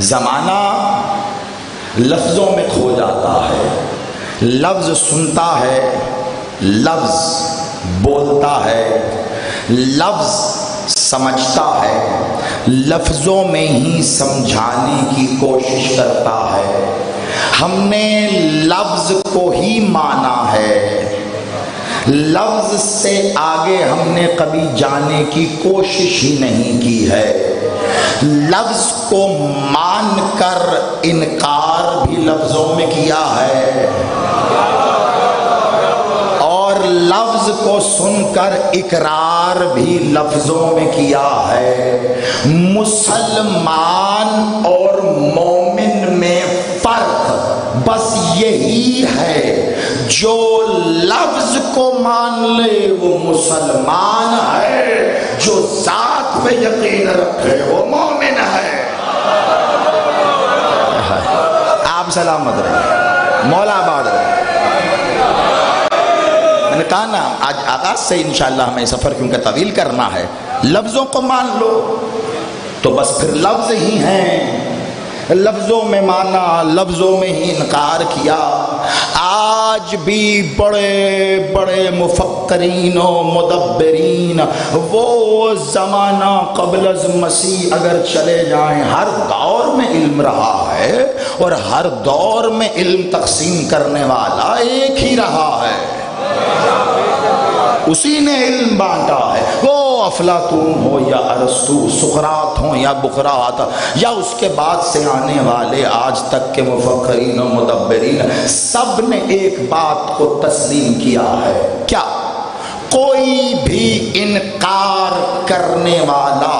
زمانہ لفظوں میں کھو جاتا ہے، لفظ سنتا ہے، لفظ بولتا ہے، لفظ سمجھتا ہے، لفظوں میں ہی سمجھانے کی کوشش کرتا ہے۔ ہم نے لفظ کو ہی مانا ہے، لفظ سے آگے ہم نے کبھی جانے کی کوشش ہی نہیں کی ہے۔ لفظ کو مان کر انکار بھی لفظوں میں کیا ہے، اور لفظ کو سن کر اقرار بھی لفظوں میں کیا ہے۔ مسلمان اور مومن میں فرق بس یہی ہے، جو لفظ کو مان لے وہ مسلمان ہے، جو ذات پہ یقین رکھے وہ مومن ہے۔ آپ سلامت رہے، مولا آباد رہے۔ میں نے کہا نا آج آغاز سے انشاءاللہ ہمیں سفر کیونکہ طویل کرنا ہے، لفظوں کو مان لو تو بس پھر لفظ ہی ہیں، لفظوں میں مانا، لفظوں میں ہی انکار کیا۔ آج بھی بڑے بڑے مفکرین و مدبرین، وہ زمانہ قبل از مسیح اگر چلے جائیں، ہر دور میں علم رہا ہے اور ہر دور میں علم تقسیم کرنے والا ایک ہی رہا ہے، اسی نے علم بانٹا ہے۔ وہ افلاطون ہو یا ارسطو، سقراط ہوں یا بقراط، یا اس کے بعد سے آنے والے آج تک کے مفکرین و مدبرین، سب نے ایک بات کو تسلیم کیا ہے، کیا؟ کوئی بھی انکار کرنے والا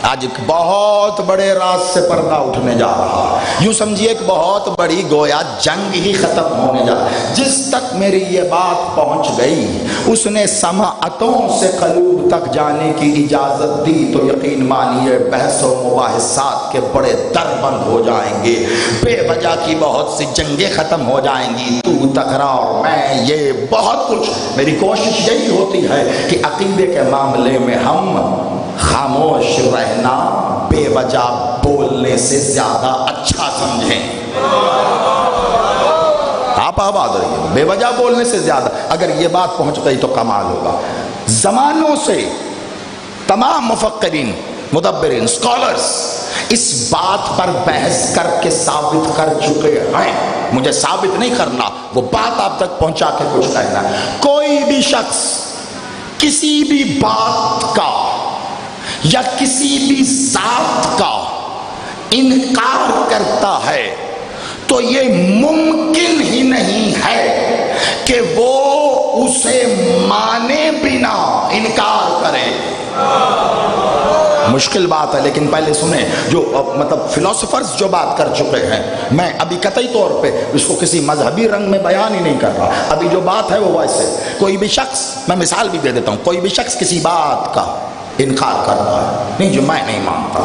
آج ایک بہت بڑے راز سے پردہ اٹھنے جا رہا، یوں سمجھیے ایک بہت بڑی گویا جنگ ہی ختم ہونے جا رہا۔ جس تک میری یہ بات پہنچ گئی، اس نے سماعتوں سے قلوب تک جانے کی اجازت دی، تو یقین مانیے بحث و مباحثات کے بڑے در بند ہو جائیں گے، بے وجہ کی بہت سی جنگیں ختم ہو جائیں گی، تو تکرار میں یہ بہت کچھ۔ میری کوشش یہی ہوتی ہے کہ عقیدے کے معاملے میں ہم خاموش رہنا بے وجہ بولنے سے زیادہ اچھا سمجھیں۔ آپ آباد رہیے، بے وجہ بولنے سے زیادہ، اگر یہ بات پہنچ گئی تو کمال ہوگا۔ زمانوں سے تمام مفکرین، مدبرین، اسکالرز اس بات پر بحث کر کے ثابت کر چکے ہیں، مجھے ثابت نہیں کرنا، وہ بات آپ تک پہنچا کے کچھ کہنا۔ کوئی بھی شخص کسی بھی بات کا یا کسی بھی ذات کا انکار کرتا ہے تو یہ ممکن ہی نہیں ہے کہ وہ اسے مانے بنا انکار کرے۔ مشکل بات ہے، لیکن پہلے سنیں، جو مطلب فلاسفرز جو بات کر چکے ہیں، میں ابھی قطعی طور پہ اس کو کسی مذہبی رنگ میں بیان ہی نہیں کر رہا، ابھی جو بات ہے وہ ویسے، کوئی بھی شخص، میں مثال بھی دے دیتا ہوں، کوئی بھی شخص کسی بات کا انکار کرتا ہے، نہیں جو میں نہیں مانتا،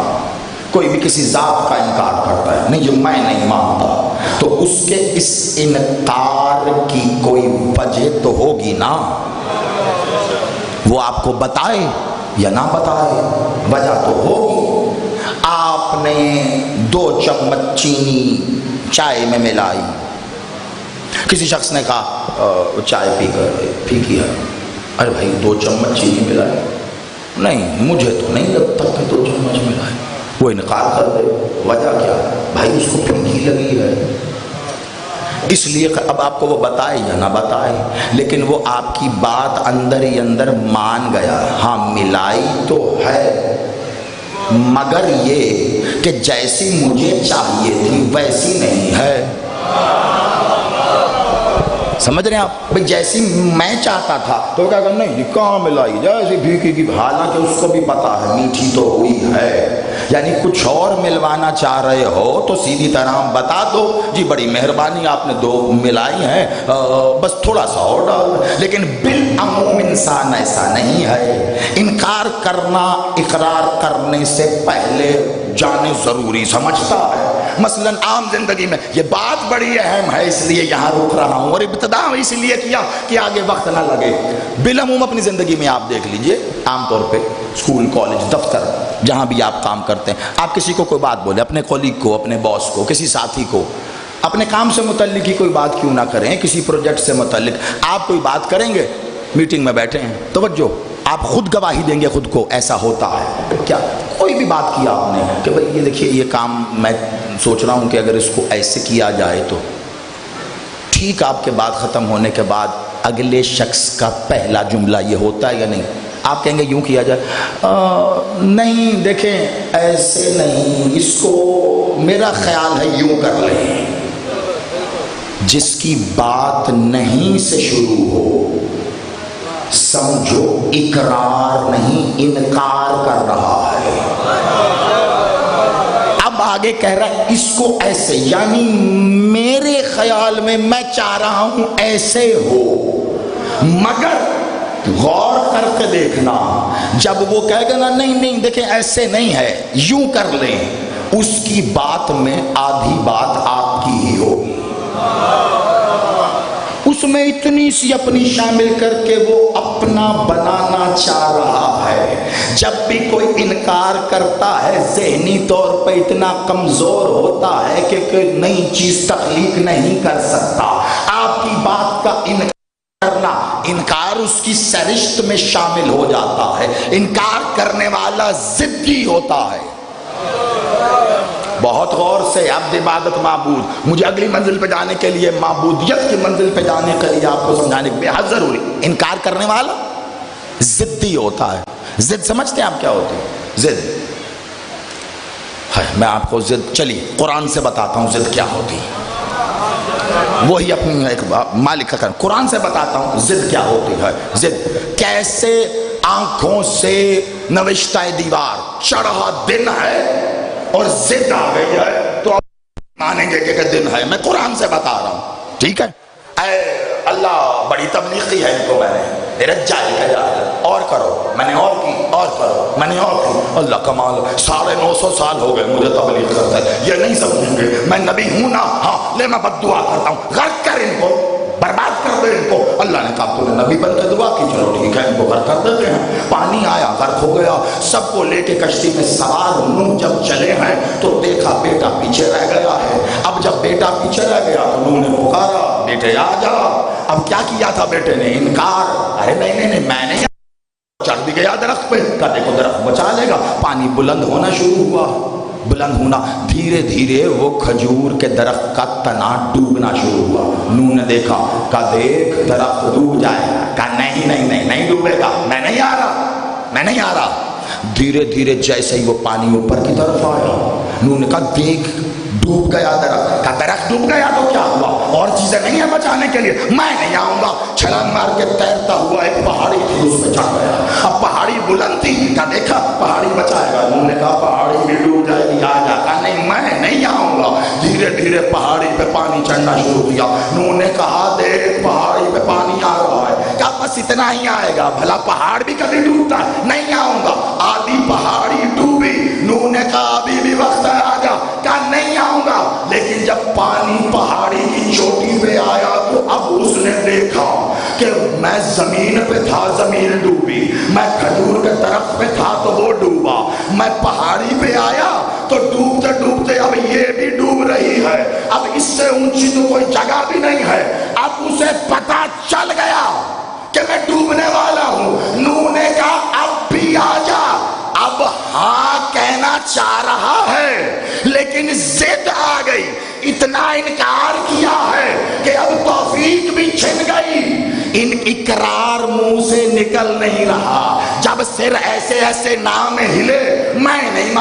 کوئی بھی کسی ذات کا انکار کرتا ہے، نہیں جو میں نہیں مانتا، تو اس کے اس انکار کی کوئی وجہ تو ہوگی نا، وہ آپ کو بتائے یا نہ بتائے، وجہ تو ہوگی۔ آپ نے 2 چمچ چینی چائے میں ملائی، کسی شخص نے کہا چائے پی کر پھیکی ہے، ارے بھائی 2 چمچ چینی ملائی، نہیں مجھے تو نہیں لگتا کہ 2 چمچ ملائے، وہ انکار کر دے، وجہ کیا؟ بھائی اس کو پھیکی لگی ہے، اس لیے اب آپ کو وہ بتائے یا نہ بتائے، لیکن وہ آپ کی بات اندر ہی اندر مان گیا، ہاں ملائی تو ہے، مگر یہ کہ جیسی مجھے چاہیے تھی ویسی نہیں ہے۔ سمجھ رہے ہیں آپ؟ بھئی جیسی میں چاہتا تھا تو کہا کہ نہیں کہاں ملائی، جیسی بھیکی کی، حالانکہ اس کو بھی پتا ہے میٹھی تو ہوئی ہے، یعنی کچھ اور ملوانا چاہ رہے ہو تو سیدھی طرح بتا دو، جی بڑی مہربانی آپ نے 2 ملائی ہیں، بس تھوڑا سا اور ڈال، لیکن بالعموم انسان ایسا نہیں ہے۔ انکار کرنا اقرار کرنے سے پہلے جانے ضروری سمجھتا ہے۔ مثلا عام زندگی میں یہ بات بڑی اہم ہے، اس لیے یہاں رک رہا ہوں، اور ابتدا اس لیے کیا کہ آگے وقت نہ لگے۔ بالعموم اپنی زندگی میں آپ دیکھ لیجئے، عام طور پہ اسکول، کالج، دفتر، جہاں بھی آپ کام کرتے ہیں، آپ کسی کو کوئی بات بولیں، اپنے کولیگ کو، اپنے باس کو، کسی ساتھی کو، اپنے کام سے متعلق ہی کوئی بات کیوں نہ کریں، کسی پروجیکٹ سے متعلق آپ کوئی بات کریں گے، میٹنگ میں بیٹھے ہیں، توجہ، آپ خود گواہی دیں گے خود کو، ایسا ہوتا ہے کیا؟ کوئی بھی بات کیا آپ نے کہ بھئی یہ دیکھیے یہ کام میں سوچ رہا ہوں کہ اگر اس کو ایسے کیا جائے تو ٹھیک، آپ کے بات ختم ہونے کے بعد اگلے شخص کا پہلا جملہ یہ ہوتا ہے یا نہیں؟ آپ کہیں گے یوں کیا جائے، نہیں دیکھیں ایسے نہیں، اس کو میرا خیال ہے یوں کر لیں۔ جس کی بات نہیں سے شروع ہو سمجھو اقرار نہیں انکار کر رہا ہے۔ اب آگے کہہ رہا ہے اس کو ایسے، یعنی میرے خیال میں چاہ رہا ہوں ایسے ہو، مگر غور کر کے دیکھنا، جب وہ کہے گا نا نہیں دیکھیں ایسے نہیں ہے یوں کر لیں، اس کی بات میں آدھی بات آپ کی ہی ہوگی، اس میں اتنی سی اپنی شامل کر کے وہ اپنا بنانا چاہ رہا ہے۔ جب بھی کوئی انکار کرتا ہے ذہنی طور پہ اتنا کمزور ہوتا ہے کہ کوئی نئی چیز تخلیق نہیں کر سکتا، آپ کی بات کا کرنا، انکار اس کی سرشت میں شامل ہو جاتا ہے۔ انکار کرنے والا ضدی ہوتا ہے۔ بہت غور سے، عبد عبادت معبود، مجھے اگلی منزل پہ جانے کے لیے، معبودیت کی منزل پہ جانے کے لیے آپ کو سمجھانے کی بے حد ضروری۔ انکار کرنے والا ضدی ہوتا ہے۔ ضد سمجھتے ہیں آپ کیا ہوتی ہے؟ ضد، میں آپ کو ضد، چلیے قرآن سے بتاتا ہوں ضد کیا ہوتی ہے، وہی اپنی ایک مالک کا کرم، قرآن سے بتاتا ہوں ضد کیا ہوتی ہے۔ ضد کیسے آنکھوں سے نوشتہ دیوار، چڑھا دن ہے اور ضد آ گئی ہے تو آپ مانیں گے کہ دن ہے، میں قرآن سے بتا رہا ہوں، ٹھیک ہے؟ اے اللہ بڑی تبلیغ کی ہے ان کو، میں نے رجائی کا جائے اور کرو، میں نے اور کی اور کرو، میں نے اور کی، اللہ کمال، 950 سال ہو گئے مجھے تبلیغ کرتا ہے، یہ نہیں سمجھیں گے میں نبی ہوں نا، ہاں لے میں بد دعا کرتا ہوں، غرق کر ان کو، برباد کر دے ان کو۔ اللہ نے کہا تو نے نبی بن کے دعا کی، چلو ٹھیک ہے ان کو غرق کر دیتے ہیں۔ پانی آیا، غرق ہو گیا، سب کو لے کے کشتی میں سوار، نوح جب چلے ہیں تو دیکھا بیٹا پیچھے رہ گیا ہے۔ اب جب بیٹا پیچھے رہ گیا تو نوح نے پکارا بیٹے آ جا۔ اب کیا کیا تھا بیٹے نے؟ انکار، ارے نہیں میں نہیں، چڑھ بھی گیا درخت پہ، کہا دیکھو درخت بچا لے گا۔ پانی بلند ہونا شروع ہوا، بلند ہونا، دھیرے دھیرے وہ کھجور کے درخت کا تنا ڈوبنا شروع ہوا۔ نوح نے دیکھا، کہا دیکھ درخت ڈوب جائے گا، کہا نہیں ڈوبے گا، میں نہیں آ رہا۔ دھیرے دھیرے جیسے ہی وہ پانی اوپر کی طرف آیا، نوح نے کہا دیکھ ڈوب گیا درخت، کہا درخت ڈوب گیا تو کیا ہوا، اور چیزیں نہیں ہیں بچانے کے لیے، میں نہیں آؤں گا۔ چھلانگ مار کے تیرتا ہوا ایک پہاڑی تھی اس پہ چڑھ گیا۔ اب پہاڑی بلند تھی، کہا دیکھا پہاڑی بچائے گا، انہوں نے کہا پہاڑی بھی ڈوب جائے گی، آ جا، کہا نہیں میں نہیں آؤں گا۔ دھیرے دھیرے پہاڑی پہ پانی چڑھنا شروع کیا۔ انہوں نے کہا دیکھ پہاڑی پہ پانی آ رہا ہے، کہا بس اتنا ہی آئے گا، بھلا پہاڑ بھی کبھی ڈوبتا ہے، نہیں آؤں گا۔ آدھی پہاڑی ڈوبی، انہوں نے کہا ابھی بھی وقت ہے آ جا، کہا نہیں آؤں گا۔ لیکن جب پانی پہاڑی کی چوٹی پہ آیا تو اب اس نے دیکھا کہ میں زمین پہ تھا، زمین ڈوبی، میں کھجور کے درخت پہ تھا تو وہ ڈوبا، میں پہاڑی پہ آیا تو ڈوبتے ڈوبتے اب یہ بھی ڈوب رہی ہے، اب اس سے اونچی تو کوئی جگہ بھی نہیں ہے۔ اب اسے پتا چل گیا کہ میں ڈوبنے والا ہوں۔ نوح نے کہا اب بھی آ جا۔ اب ہاں کہنا چاہ رہا ہے لیکن ضد آ گئی، اتنا انکار کیا ہے کہ اب توفیق بھی چھن گئی، اقرار منہ سے نکل نہیں رہا۔ جب سر ایسے نام ہلے، میں نہیں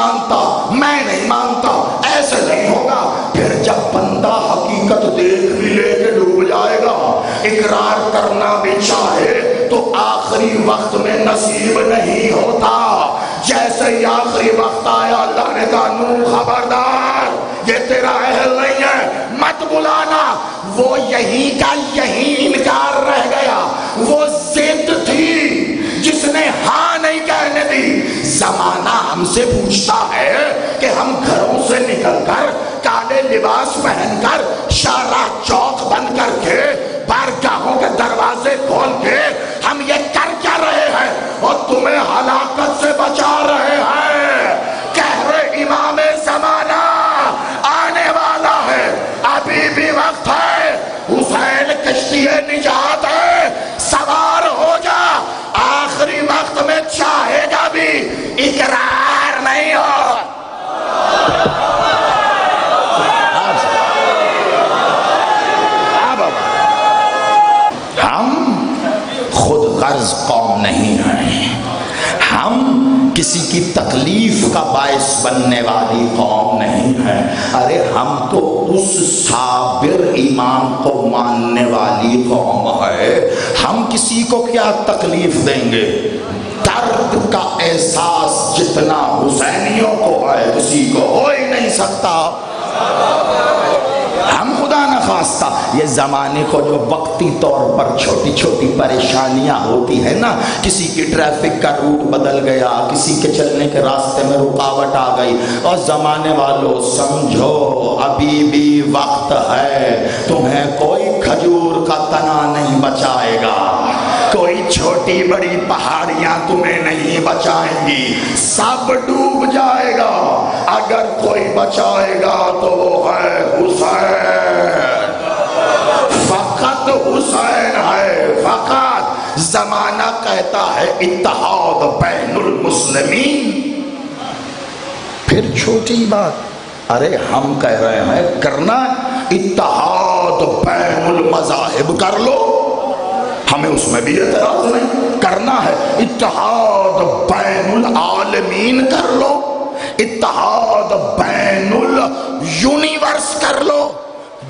مانتا، ایسے نہیں ہوگا۔ پھر جب بندہ حقیقت دیکھ بھی لے کے ڈوب جائے گا، اقرار کرنا بھی چاہے تو آخری وقت میں نصیب نہیں ہوتا۔ جیسے ہی آخری وقت آیا، اللہ نے کہا نوح خبردار، یہ تیرا اہل نہیں ہے، مت بلانا۔ وہ یہی کا یہی انکار رہ گیا، وہ ضد تھی جس نے ہاں نہیں کہنے دی۔ زمانہ ہم سے پوچھتا ہے کہ ہم گھروں سے نکل کر کالے لباس پہن کر شارع چوک بند کر کے بارگاہوں کے دروازے کھول کے ہم یہ کر کیا رہے ہیں اور تمہیں ہلاکت سے بچا رہے ہیں۔ غرض قوم نہیں ہیں، ہم کسی کی تکلیف کا باعث بننے والی قوم نہیں ہے۔ ارے ہم تو اس صابر امام کو ماننے والی قوم ہے، ہم کسی کو کیا تکلیف دیں گے؟ درد کا احساس جتنا حسینیوں کو ہے کسی کو ہو ہی نہیں سکتا۔ ہم خدا نخواستہ یہ زمانے کو جو وقتی طور پر چھوٹی چھوٹی پریشانیاں ہوتی ہیں نا، کسی کی ٹریفک کا روٹ بدل گیا، کسی کے چلنے کے راستے میں رکاوٹ آ گئی، اور زمانے والوں سمجھو ابھی بھی وقت ہے، تمہیں کوئی کھجور کا تنا نہیں بچائے گا، کوئی چھوٹی بڑی پہاڑیاں تمہیں نہیں بچائیں گی، سب ڈوب جائے گا، اگر کوئی بچائے گا تو وہ ہے حسین، فقط حسین ہے، فقط۔ زمانہ کہتا ہے اتحاد بین المسلمین، پھر چھوٹی بات، ارے ہم کہہ رہے ہیں کرنا اتحاد بین المذاہب کر لو، ہمیں اس میں بھی اعتراض نہیں، کرنا ہے اتحاد بین العالمین کر لو، اتحاد بین الیونیورس کر لو،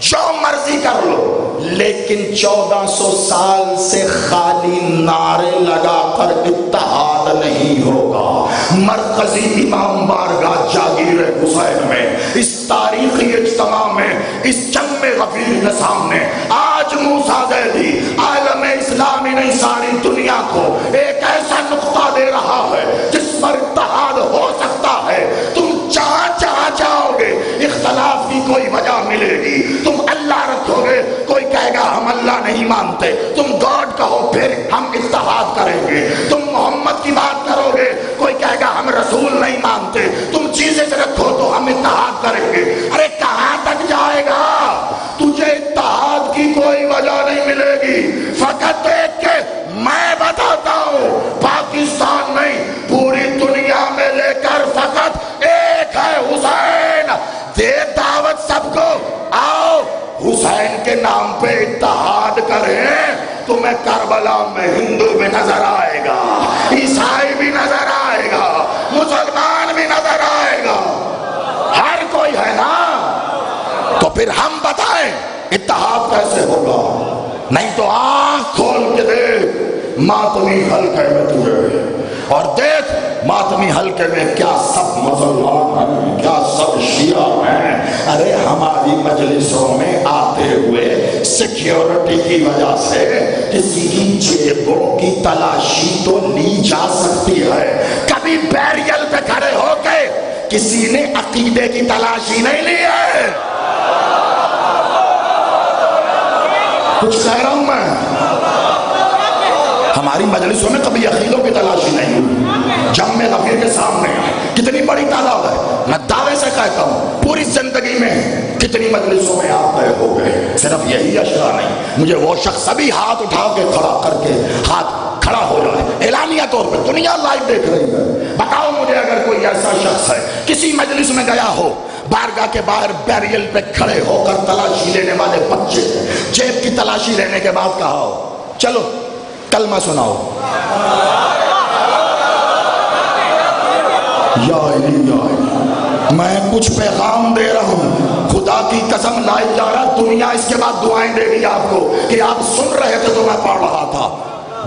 جو مرضی کر لو، لیکن 1400 سال سے خالی نعرے لگا کر اتحاد نہیں ہوگا۔ مرکزی امام بارگاہ جاگیر حسین میں، اس تاریخی اجتماع میں، اس جنگ غفیر کے سامنے آج موسیٰ زیدی عالم اسلامی نہیں ساری دنیا کو ایک ایسا نقطہ دے رہا ہے جس پر اتحاد ہو سکتا ہے۔ تم جہاں جہاں جاؤ گے اختلاف کی کوئی وجہ ملے گی، تم اللہ رکھو گے کوئی کہے گا ہم اللہ نہیں مانتے، تم گاڈ کہو پھر ہم اتحاد کریں گے، تم محمد کی بات کرو گے کوئی کہے گا ہم رسول نہیں مانتے، تم چیزیں رکھو تو ہم اتحاد کریں گے۔ ارے کہاں تک جائے گا؟ تجھے اتحاد کی کوئی وجہ نہیں ملے گی، فقط ایک کہ میں بتاتا ہوں پاکستان نہیں پوری دنیا میں لے کر فقط ایک ہے حسین، دے دعوت سب کو، آؤ حسین کے نام پہ اتحاد کریں، تمہیں کربلا میں ہندو بھی نظر آئے گا، عیسائی بھی نظر آئے گا، مسلمان بھی نظر آئے گا، ہر کوئی ہے نا، تو پھر ہم بتائیں اتحاد کیسے ہوگا؟ نہیں تو آنکھ کھول کے دیکھ ماتمی حلقے میں تجھے، اور دیکھ ماتمی حلقے میں کیا سب مسلمان ہیں، کیا سب شیعہ ہیں۔ ارے ہماری مجلسوں میں آتے ہوئے سیکیورٹی کی وجہ سے کسی کی جیبوں کی تلاشی تو لی جا سکتی ہے، کبھی بیریل پہ کھڑے ہو کے کسی نے عقیدے کی تلاشی نہیں لی ہے۔ کچھ کہہ رہا ہوں میں، ہماری مجلسوں میں کبھی عقیدوں کی تلاشی نہیں ہوئی، جم غفیر کے سامنے کتنی بڑی تعداد ہے، میں دعوے سے کہتا ہوں پوری زندگی میں کتنی مجلسوں میں آپ گئے ہو گئے، صرف یہی اشرا نہیں، مجھے وہ شخص ابھی ہاتھ اٹھا کے کھڑا کر کے ہاتھ کھڑا ہو جائے، اعلانیہ طور پہ دنیا لائیو دیکھ رہی ہے، بتاؤ مجھے اگر کوئی ایسا شخص ہے کسی مجلس میں گیا ہو، بارگاہ کے باہر بیریل پہ کھڑے ہو کر تلاشی لینے والے بچے جیب کی تلاشی لینے کے بعد کہا ہو چلو کلمہ سناؤ، یا علی یا علی، میں کچھ پیغام دے رہا ہوں، خدا کی قسم لائیو جا رہا، دنیا اس کے بعد دعائیں دے گی آپ کو کہ آپ سن رہے تھے تو میں پڑھ رہا تھا،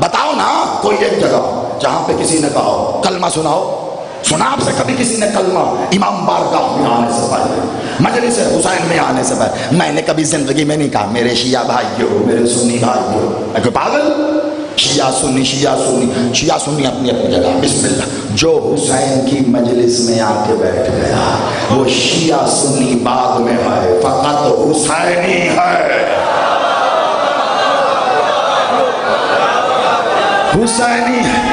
بتاؤ نا کوئی ایک جگہ جہاں پہ کسی نے کہا ہو کلمہ سناؤ، سنا آپ سے کبھی کسی نے کلمہ امام بارگاہ میں آنے سے پہلے، مجلس حسین میں آنے سے پہلے؟ میں نے کبھی زندگی میں نہیں کہا میرے شیعہ بھائیو، میرے سنی بھائیو، میں کوئی پاگل؟ شیعہ سنی شیعہ سنی، شیعہ سنی اپنی اپنی جگہ، بسم اللہ، جو حسین کی مجلس میں آ کے بیٹھ گیا وہ شیعہ سنی بعد میں ہے، فقط حسینی ہے، حسینی ہے۔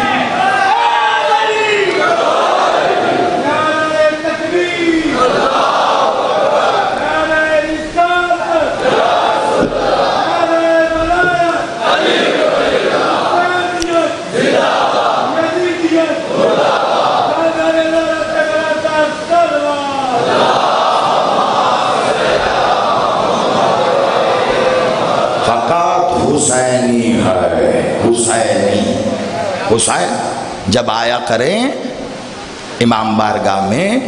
حسینی ہے، حسینی حسین جب آیا کریں امام بارگاہ میں،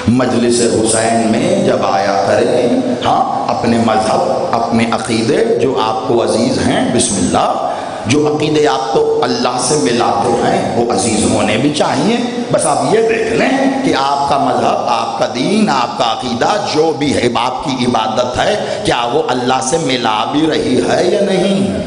مجلس حسین میں جب آیا کریں، ہاں اپنے مذہب، اپنے عقیدے جو آپ کو عزیز ہیں، بسم اللہ، جو عقیدے آپ کو اللہ سے ملاتے ہیں وہ عزیز ہونے بھی چاہیے۔ بس آپ یہ دیکھ لیں کہ آپ کا مذہب، آپ کا دین، آپ کا عقیدہ جو بھی ہے، آپ کی عبادت ہے، کیا وہ اللہ سے ملا بھی رہی ہے یا نہیں؟